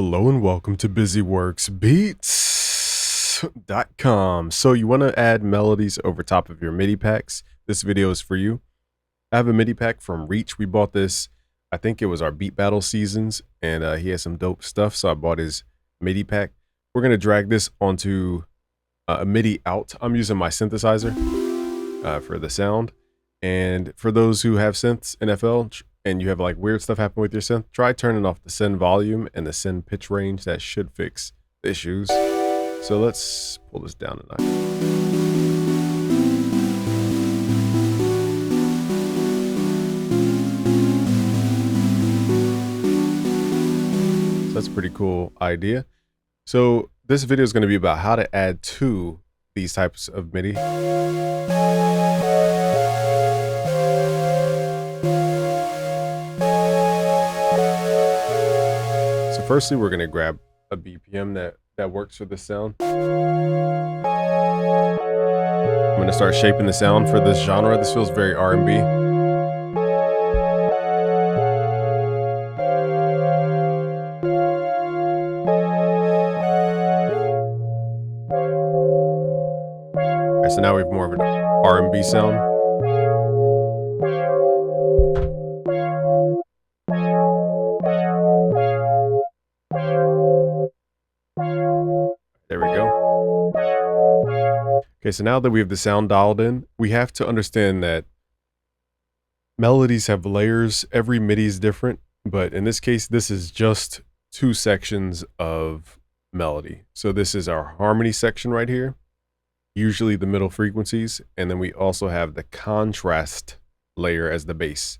Hello and welcome to BusyWorksBeats.com. So you want to add melodies over top of your MIDI packs. This video is for you. I have a MIDI pack from Reach. We bought this, I think it was our Beat Battle seasons, and he has some dope stuff, so I bought his MIDI pack. We're going to drag this onto a MIDI out. I'm using my synthesizer for the sound. And for those who have synths in FL and you have like weird stuff happen with your synth, try turning off the send volume and the send pitch range. That should fix the issues. So let's pull this down a notch. So that's a pretty cool idea. So this video is going to be about how to add to these types of MIDI. So firstly, we're going to grab a BPM that works for this sound. I'm going to start shaping the sound for this genre. This feels very R&B. Right, so now we have more of an R&B sound. There we go. Okay, so now that we have the sound dialed in, we have to understand that melodies have layers. Every MIDI is different, but in this case, this is just two sections of melody. So this is our harmony section right here, usually the middle frequencies, and then we also have the contrast layer as the bass.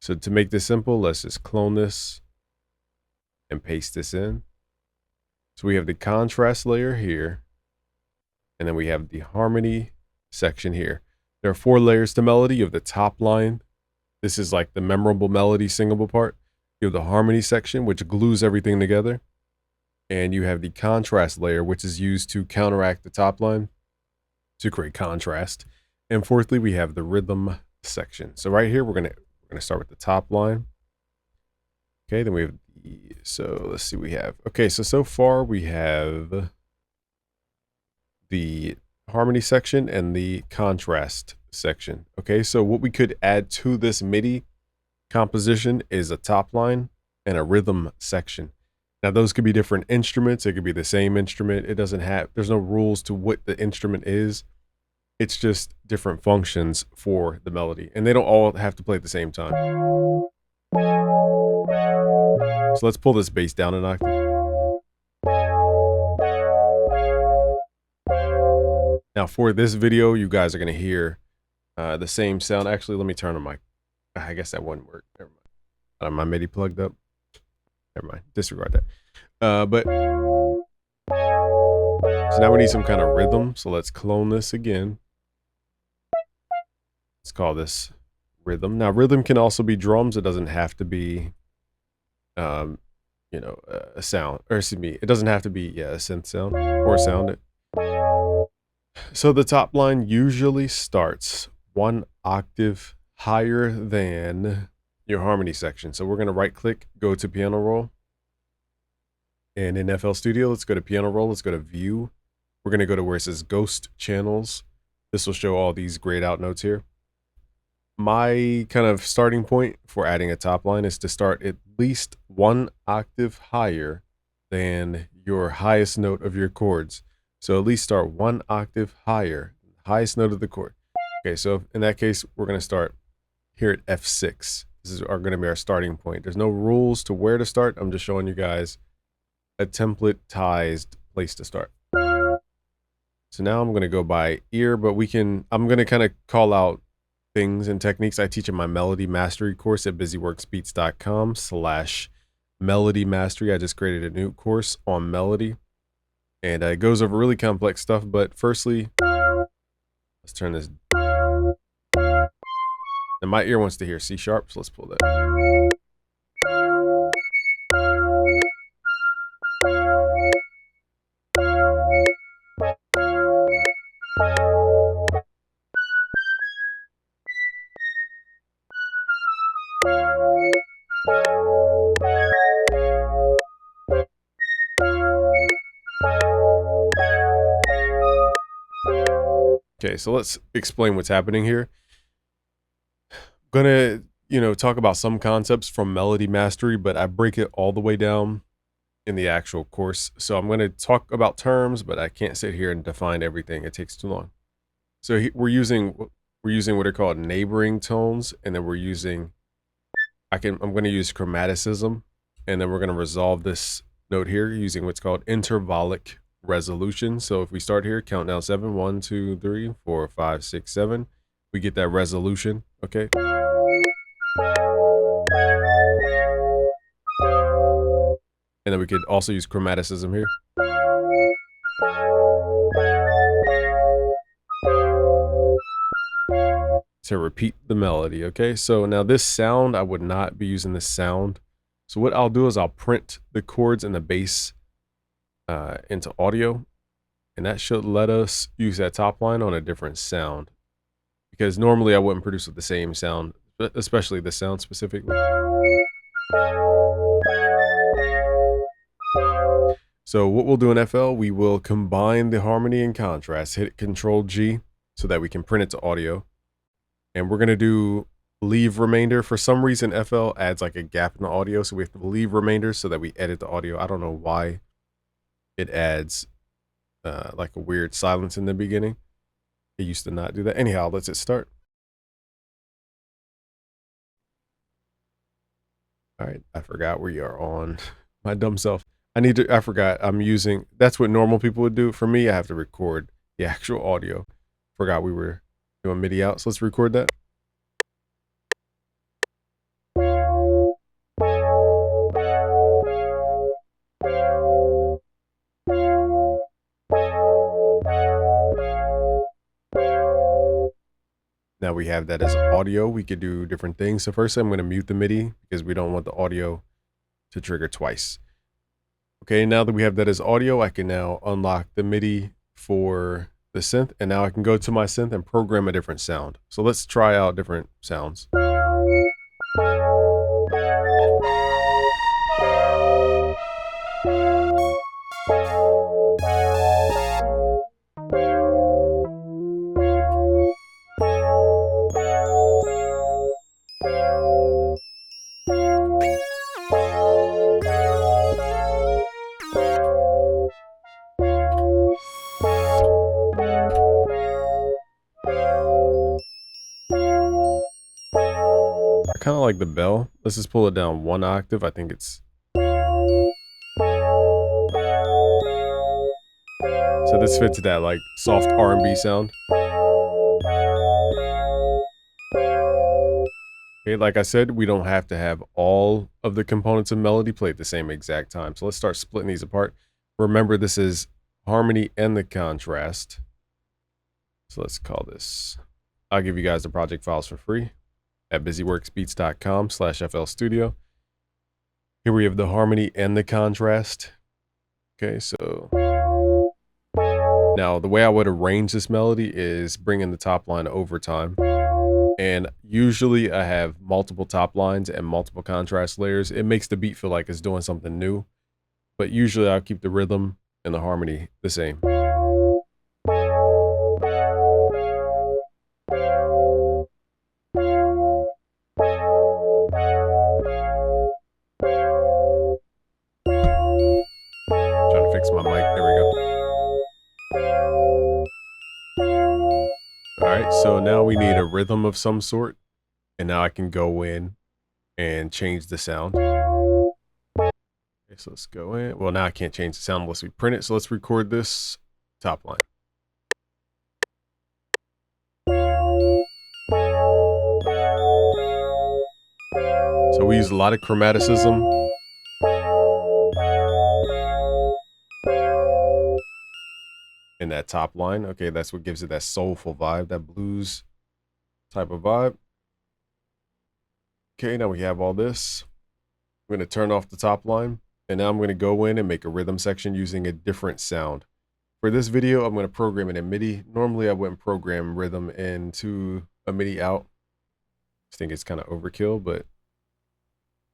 So to make this simple, let's just clone this and paste this in. So we have the contrast layer here, and then we have the harmony section here. There are 4 layers to melody. You have the top line. This is like the memorable melody singable part. You have the harmony section, which glues everything together. And you have the contrast layer, which is used to counteract the top line to create contrast. And fourthly, we have the rhythm section. So right here, we're gonna start with the top line. Okay, then we have so let's see, we have, okay, so far we have the harmony section and the contrast section. Okay, so what we could add to this MIDI composition is a top line and a rhythm section. Now those could be different instruments. It could be the same instrument. It doesn't have, there's no rules to what the instrument is. It's just different functions for the melody, and they don't all have to play at the same time. So let's pull this bass down an octave. Now for this video, you guys are going to hear the same sound. Actually, let me turn on my, I guess that wouldn't work. Never mind. My MIDI plugged up. Never mind. Disregard that. But so now we need some kind of rhythm. So let's clone this again. Let's call this rhythm. Now rhythm can also be drums. It doesn't have to be, you know, a sound, or excuse me, it doesn't have to be a synth sound or sound. So the top line usually starts 1 octave higher than your harmony section. So we're going to right click, go to piano roll. And in FL Studio, let's go to piano roll. Let's go to view. We're going to go to where it says ghost channels. This will show all these grayed out notes here. My kind of starting point for adding a top line is to start at least 1 octave higher than your highest note of your chords. So at least start 1 octave higher, highest note of the chord. Okay, so in that case, we're going to start here at F6. This is going to be our starting point. There's no rules to where to start. I'm just showing you guys a templatized place to start. So now I'm going to go by ear, but I'm going to kind of call out things and techniques I teach in my melody mastery course at busyworksbeats.com/melody mastery. I just created a new course on melody, and it goes over really complex stuff. But firstly, let's turn this. And my ear wants to hear C sharp, so let's pull that. Okay, so let's explain what's happening here. I'm gonna, talk about some concepts from melody mastery, but I break it all the way down in the actual course. So I'm gonna talk about terms, but I can't sit here and define everything. It takes too long. So we're using what are called neighboring tones, and then I'm gonna use chromaticism, and then we're gonna resolve this note here using what's called intervallic resolution. So if we start here, count down 7, 1, 2, 3, 4, 5, 6, 7, we get that resolution. Okay. And then we could also use chromaticism here. To repeat the melody, okay? So now this sound, I would not be using this sound. So what I'll do is I'll print the chords and the bass into audio, and that should let us use that top line on a different sound. Because normally I wouldn't produce with the same sound, especially the sound specifically. So what we'll do in FL, we will combine the harmony and contrast, hit Control G so that we can print it to audio. And we're going to do leave remainder. For some reason, FL adds like a gap in the audio, so we have to leave remainder so that we edit the audio. I don't know why it adds like a weird silence in the beginning. It used to not do that. Anyhow, let's hit start. All right, I forgot we are on. My dumb self. I forgot that's what normal people would do. For me, I have to record the actual audio. Forgot we were doing MIDI out, so let's record that. Now we have that as audio. We could do different things. So first I'm going to mute the MIDI because we don't want the audio to trigger twice. Okay, now that we have that as audio, I can now unlock the MIDI for the synth, and now I can go to my synth and program a different sound. So let's try out different sounds. I kind of like the bell. Let's just pull it down one octave. I think it's... So this fits that like soft R&B sound. Okay, like I said, we don't have to have all of the components of melody play at the same exact time. So let's start splitting these apart. Remember, this is harmony and the contrast. So let's call this... I'll give you guys the project files for free at busyworksbeats.com/FL Studio. Here we have the harmony and the contrast. Okay, so now the way I would arrange this melody is bringing the top line over time. And usually I have multiple top lines and multiple contrast layers. It makes the beat feel like it's doing something new. But usually I'll keep the rhythm and the harmony the same. Trying to fix my mic. There we go. All right, so now we need a rhythm of some sort. And now I can go in and change the sound. Okay, so let's go in. Well, now I can't change the sound unless we print it. So let's record this top line. So we use a lot of chromaticism. In that top line. Okay, that's what gives it that soulful vibe, that blues type of vibe. Okay, now we have all this. I'm going to turn off the top line, and now I'm going to go in and make a rhythm section using a different sound. For this video, I'm going to program it in MIDI. Normally, I wouldn't program rhythm into a MIDI out. I think it's kind of overkill, but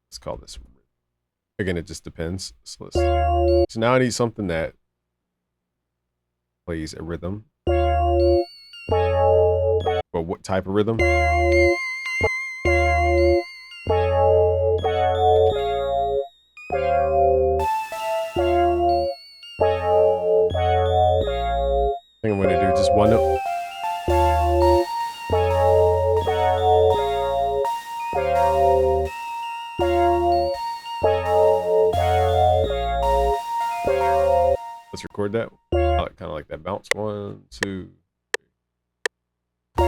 let's call this. Again, it just depends. So now I need something that plays a rhythm. But what type of rhythm? I think I'm gonna do just one note. Let's record that. I like, kind of like that bounce. 1, 2. I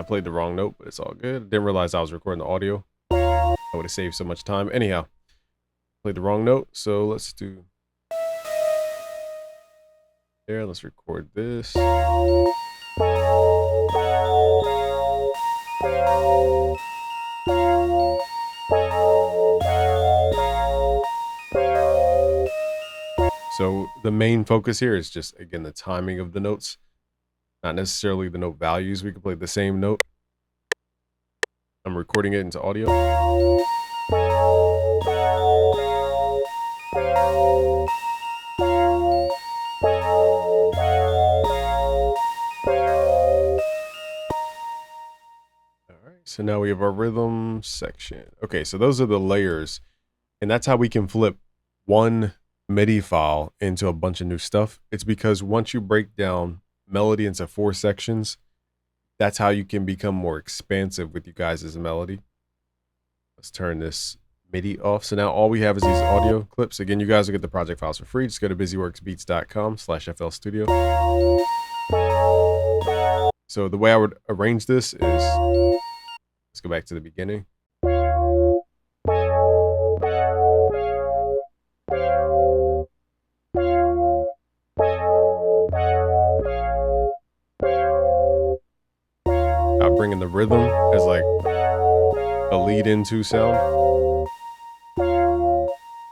played the wrong note, but it's all good. Didn't realize I was recording the audio. I would have saved so much time. Anyhow, played the wrong note, so let's do there. Let's record this. So the main focus here is just, again, the timing of the notes, not necessarily the note values. We could play the same note. I'm recording it into audio. All right, so now we have our rhythm section. Okay, so those are the layers, and that's how we can flip one MIDI file into a bunch of new stuff. It's because once you break down melody into 4 sections, that's how you can become more expansive with you guys as a melody. Let's turn this MIDI off. So now all we have is these audio clips. Again, you guys will get the project files for free. Just go to busyworksbeats.com/FL Studio. So the way I would arrange this is, let's go back to the beginning. I'll bring in the rhythm as like a lead into sound,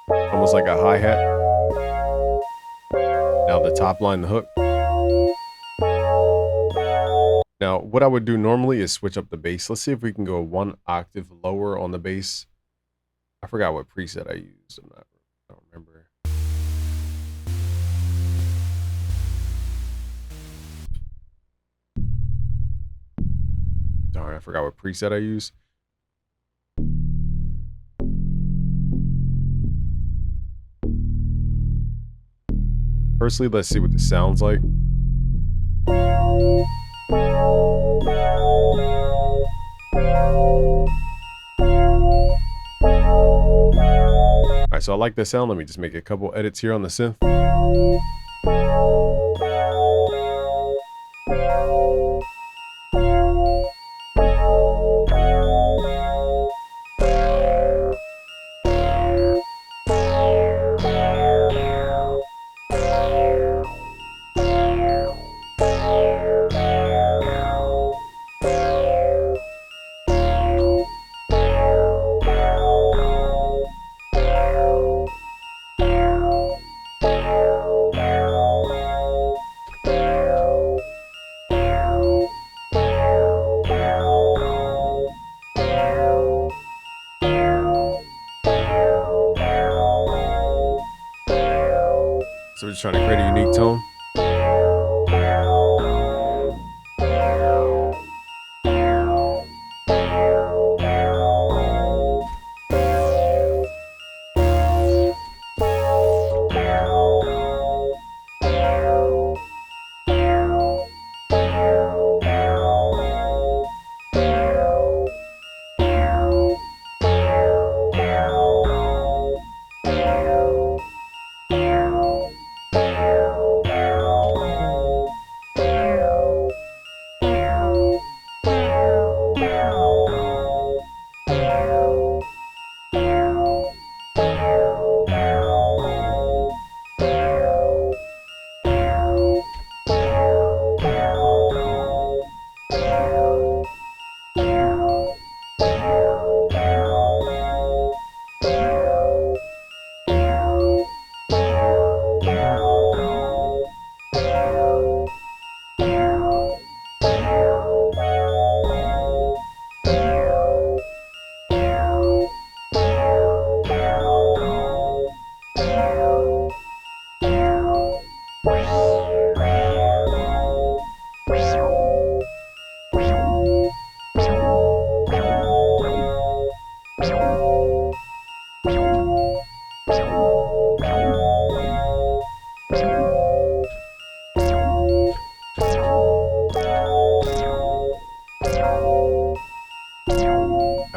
almost like a hi-hat. Now the top line, the hook. Now what I would do normally is switch up the bass. Let's see if we can go 1 octave lower on the bass. I forgot what preset I used. I don't remember. Darn, I forgot what preset I used. Firstly, let's see what this sounds like. All right, so I like this sound. Let me just make a couple edits here on the synth. So we're just trying to create a unique tone.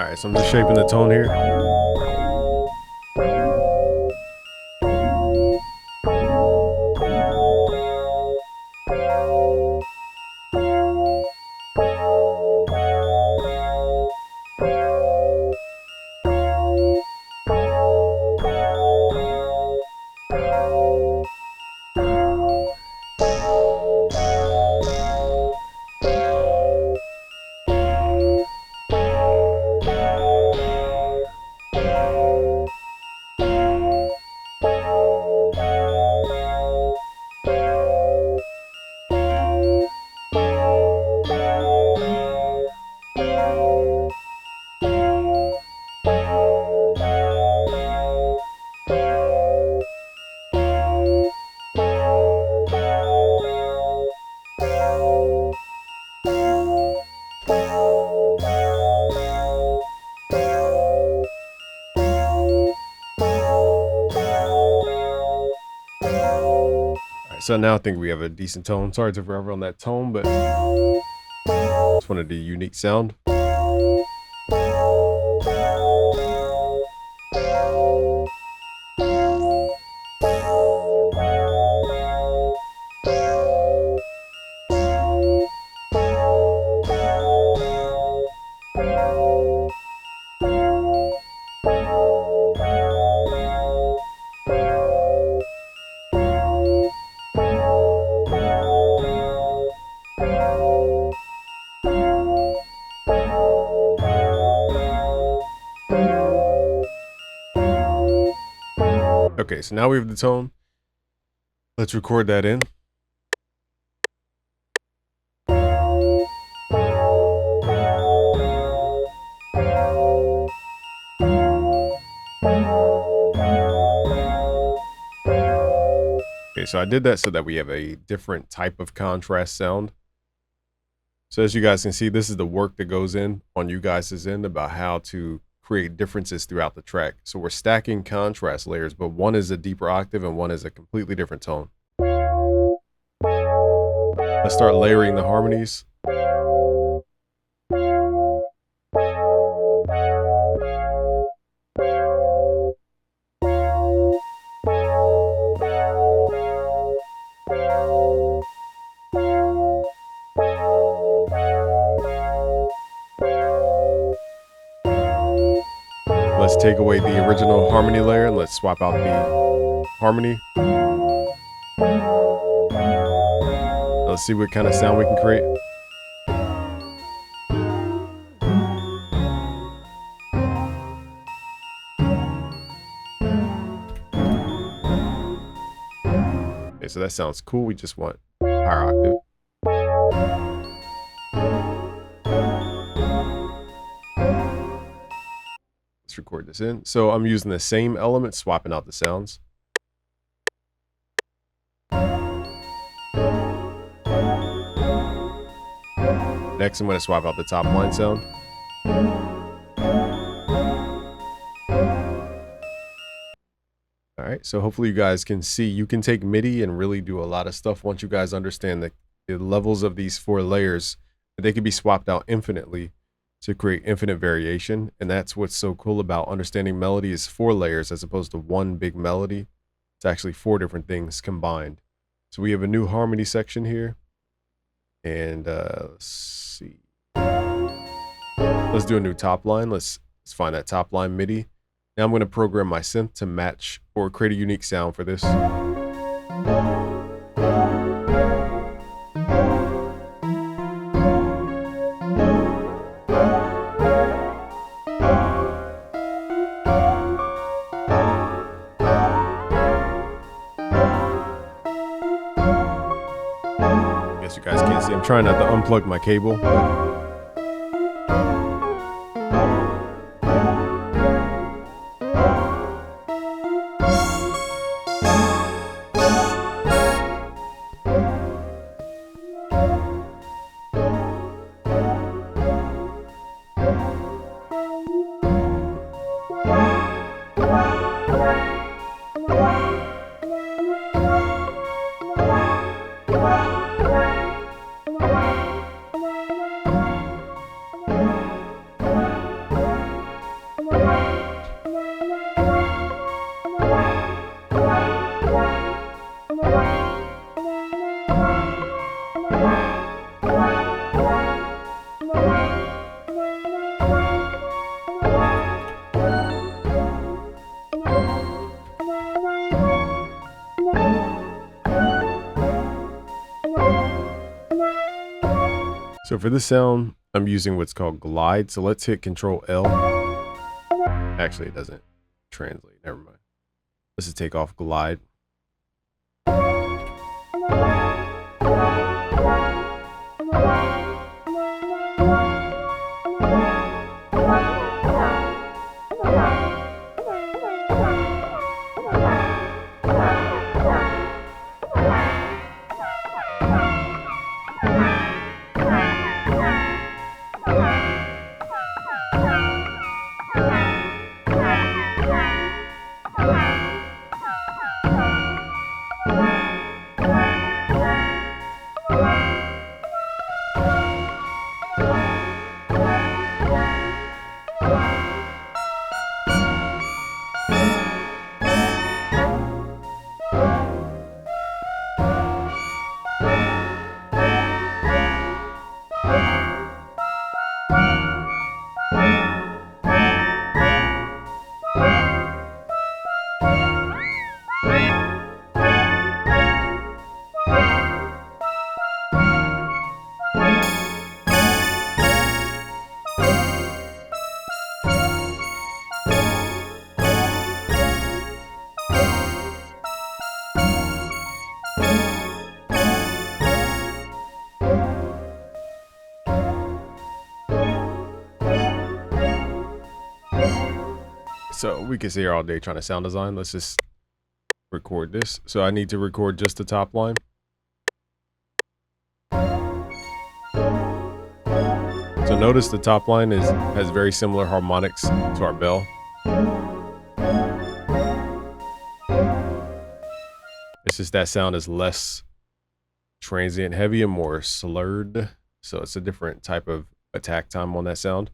Alright, so I'm just shaping the tone here. So now I think we have a decent tone. Sorry to forever on that tone, but just wanted a unique sound. Okay, so now we have the tone. Let's record that in. Okay, so I did that so that we have a different type of contrast sound. So as you guys can see, this is the work that goes in on you guys' end about how to create differences throughout the track. So we're stacking contrast layers, but one is a deeper octave and one is a completely different tone. Let's start layering the harmonies. Let's take away the original harmony layer and let's swap out the harmony. Let's see what kind of sound we can create. Okay, so that sounds cool. We just want higher octave. Let's record this in. So I'm using the same element, swapping out the sounds. Next, I'm going to swap out the top line sound. All right, so hopefully you guys can see, you can take MIDI and really do a lot of stuff once you guys understand the levels of these 4 layers. They can be swapped out infinitely to create infinite variation. And that's what's so cool about understanding melody is 4 layers as opposed to one big melody. It's actually 4 different things combined. So we have a new harmony section here. And let's see. Let's do a new top line. Let's find that top line MIDI. Now I'm going to program my synth to match or create a unique sound for this. Guess you guys can't see. I'm trying not to unplug my cable. So for this sound, I'm using what's called glide. So let's hit Control L. Actually, it doesn't translate. Never mind. Let's just take off glide. So we could sit here all day trying to sound design. Let's just record this. So I need to record just the top line. So notice the top line has very similar harmonics to our bell. It's just that sound is less transient heavy and more slurred. So it's a different type of attack time on that sound.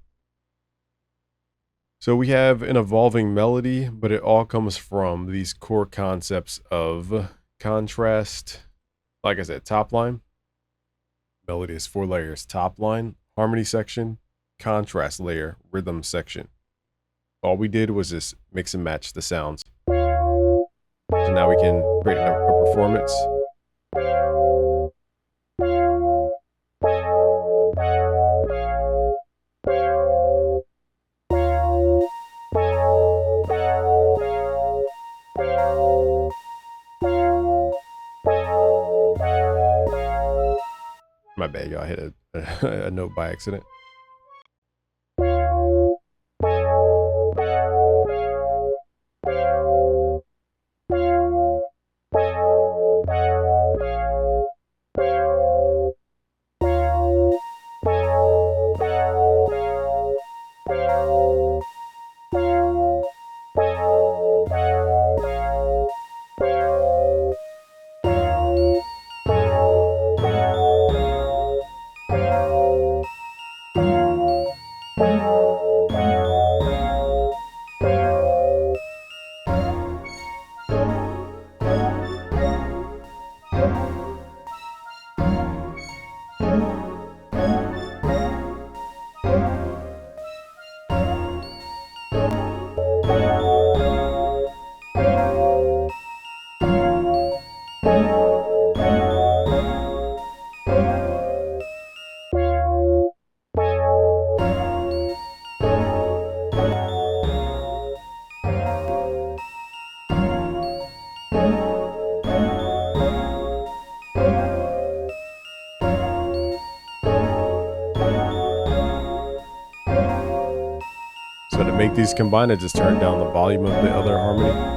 So we have an evolving melody, but it all comes from these core concepts of contrast. Like I said, top line. Melody is 4 layers. Top line, harmony section, contrast layer, rhythm section. All we did was just mix and match the sounds. So now we can create a performance. My bad, y'all. I hit a note by accident. So to make these combine, I just turn down the volume of the other harmony.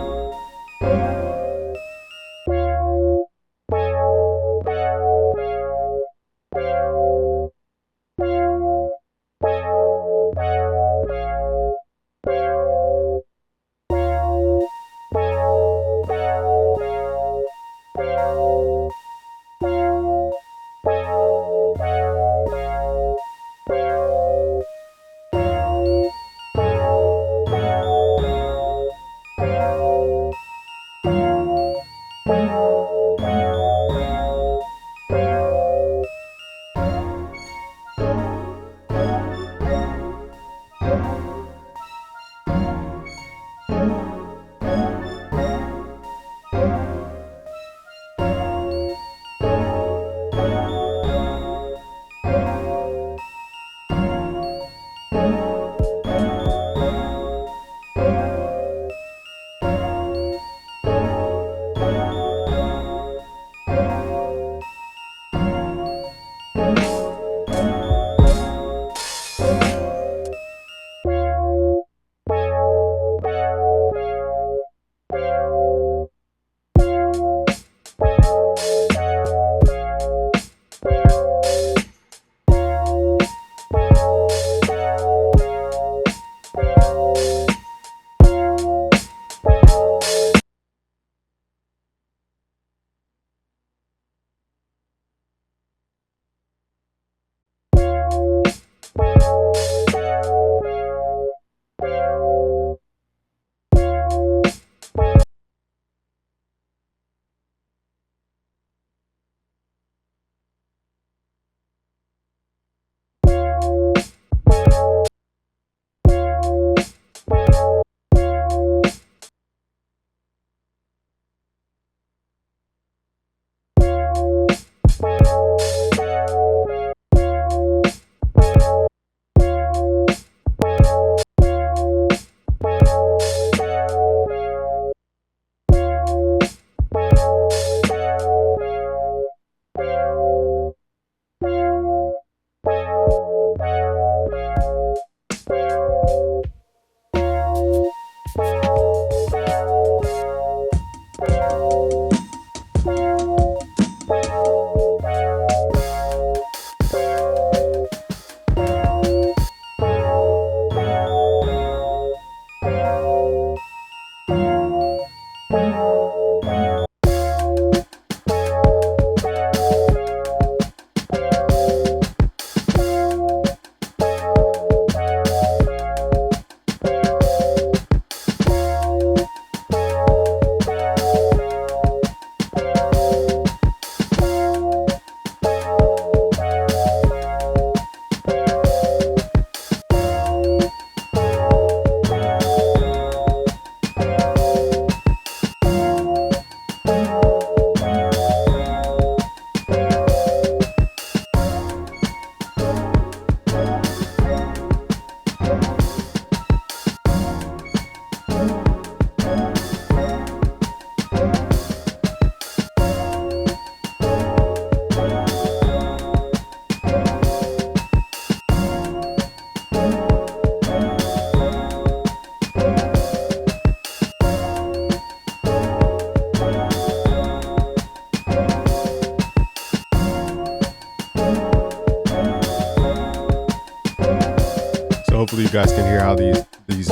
hopefully you guys can hear how these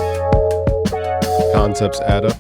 concepts add up.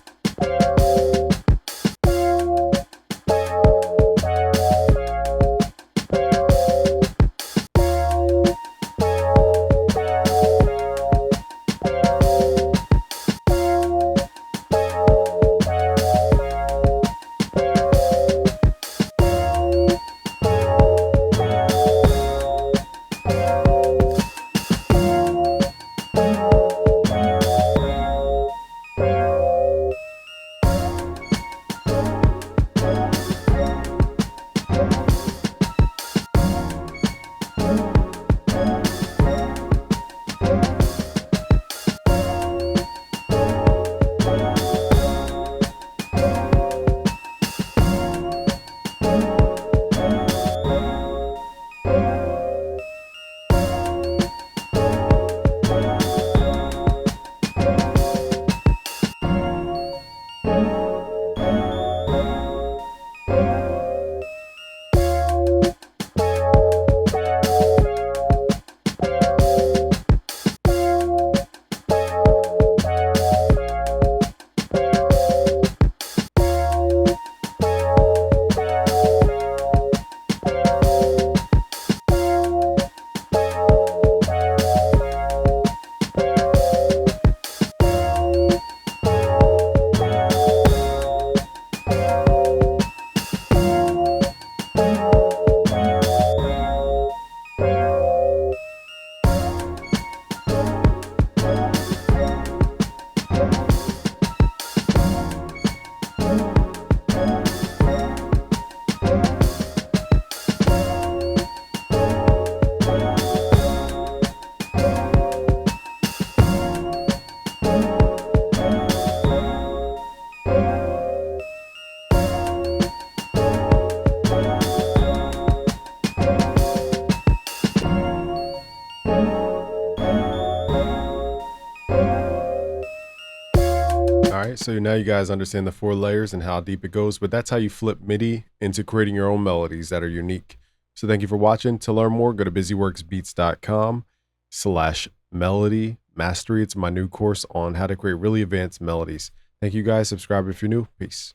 All right, so now you guys understand the 4 layers and how deep it goes, but that's how you flip MIDI into creating your own melodies that are unique. So thank you for watching. To learn more, go to busyworksbeats.com/melody mastery. It's my new course on how to create really advanced melodies. Thank you guys. Subscribe if you're new. Peace.